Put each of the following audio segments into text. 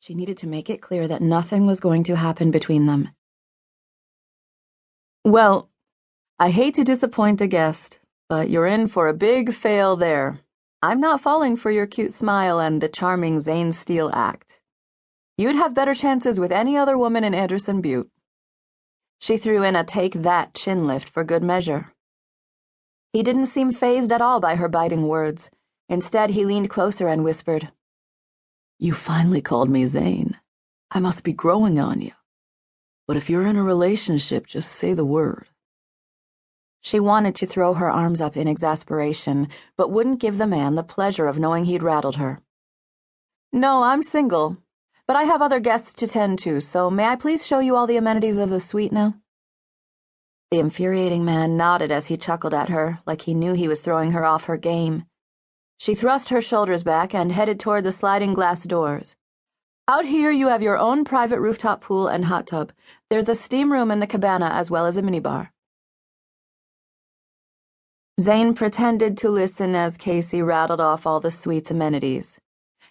She needed to make it clear that nothing was going to happen between them. Well, I hate to disappoint a guest, but you're in for a big fail there. I'm not falling for your cute smile and the charming Zane Steele act. You'd have better chances with any other woman in Anderson Butte. She threw in a take-that chin lift for good measure. He didn't seem fazed at all by her biting words. Instead, he leaned closer and whispered, "You finally called me Zane. I must be growing on you. But if you're in a relationship, just say the word." She wanted to throw her arms up in exasperation, but wouldn't give the man the pleasure of knowing he'd rattled her. "No, I'm single, but I have other guests to tend to, so may I please show you all the amenities of the suite now?" The infuriating man nodded as he chuckled at her, like he knew he was throwing her off her game. She thrust her shoulders back and headed toward the sliding glass doors. "Out here you have your own private rooftop pool and hot tub. There's a steam room in the cabana as well as a minibar." Zane pretended to listen as Casey rattled off all the suite's amenities.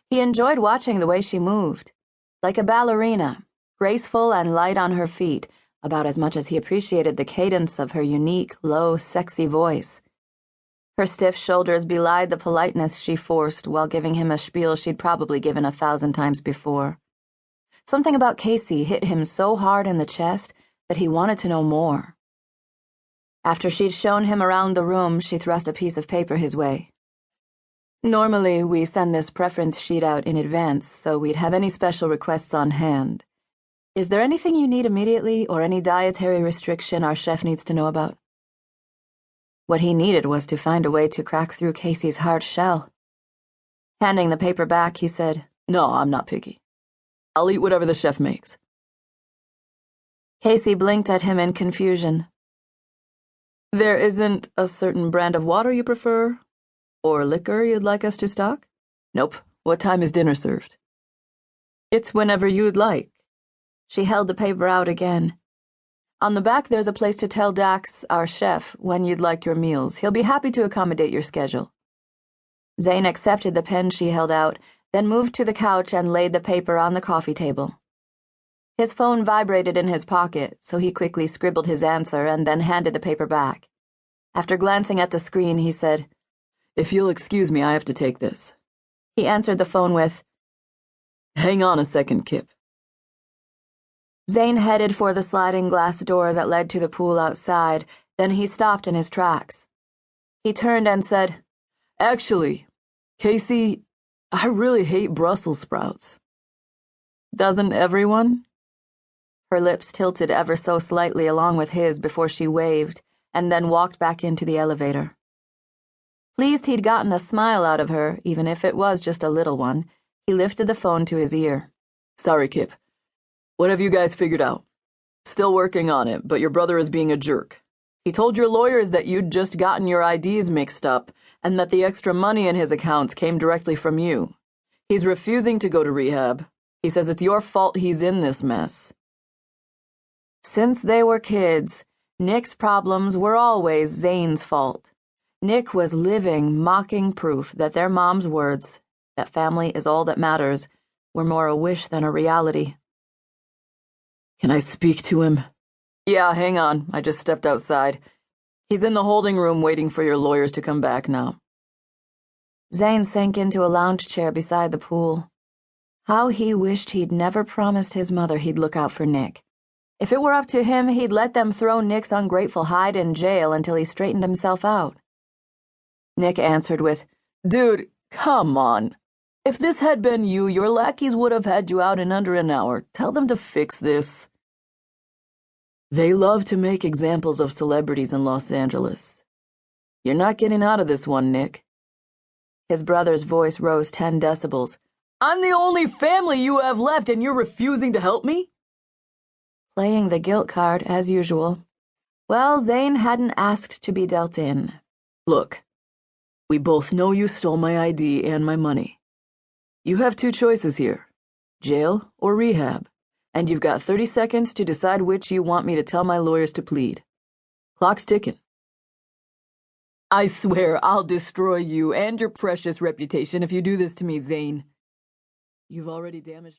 He enjoyed watching the way she moved. Like a ballerina, graceful and light on her feet, about as much as he appreciated the cadence of her unique, low, sexy voice. Her stiff shoulders belied the politeness she forced while giving him a spiel she'd probably given 1,000 times before. Something about Casey hit him so hard in the chest that he wanted to know more. After she'd shown him around the room, she thrust a piece of paper his way. "Normally, we send this preference sheet out in advance, so we'd have any special requests on hand. Is there anything you need immediately, or any dietary restriction our chef needs to know about?" What he needed was to find a way to crack through Casey's hard shell. Handing the paper back, he said, "No, I'm not picky. I'll eat whatever the chef makes." Casey blinked at him in confusion. "There isn't a certain brand of water you prefer? Or liquor you'd like us to stock?" "Nope. What time is dinner served?" "It's whenever you'd like." She held the paper out again. "On the back there's a place to tell Dax, our chef, when you'd like your meals. He'll be happy to accommodate your schedule." Zane accepted the pen she held out, then moved to the couch and laid the paper on the coffee table. His phone vibrated in his pocket, so he quickly scribbled his answer and then handed the paper back. After glancing at the screen, he said, "If you'll excuse me, I have to take this." He answered the phone with, "Hang on a second, Kip." Zane headed for the sliding glass door that led to the pool outside, then he stopped in his tracks. He turned and said, "Actually, Casey, I really hate Brussels sprouts." "Doesn't everyone?" Her lips tilted ever so slightly along with his before she waved, and then walked back into the elevator. Pleased he'd gotten a smile out of her, even if it was just a little one, he lifted the phone to his ear. "Sorry, Kip. What have you guys figured out?" "Still working on it, but your brother is being a jerk. He told your lawyers that you'd just gotten your IDs mixed up and that the extra money in his accounts came directly from you. He's refusing to go to rehab. He says it's your fault he's in this mess." Since they were kids, Nick's problems were always Zane's fault. Nick was living, mocking proof that their mom's words, that family is all that matters, were more a wish than a reality. "Can I speak to him?" "Yeah, hang on. I just stepped outside. He's in the holding room waiting for your lawyers to come back now." Zane sank into a lounge chair beside the pool. How he wished he'd never promised his mother he'd look out for Nick. If it were up to him, he'd let them throw Nick's ungrateful hide in jail until he straightened himself out. Nick answered with, "Dude, come on. If this had been you, your lackeys would have had you out in under an hour. Tell them to fix this." "They love to make examples of celebrities in Los Angeles. You're not getting out of this one, Nick." His brother's voice rose 10 decibels. "I'm the only family you have left, and you're refusing to help me?" Playing the guilt card, as usual. Well, Zane hadn't asked to be dealt in. "Look, we both know you stole my ID and my money. You have two choices here, jail or rehab, and you've got 30 seconds to decide which you want me to tell my lawyers to plead. Clock's ticking." "I swear I'll destroy you and your precious reputation if you do this to me, Zane." "You've already damaged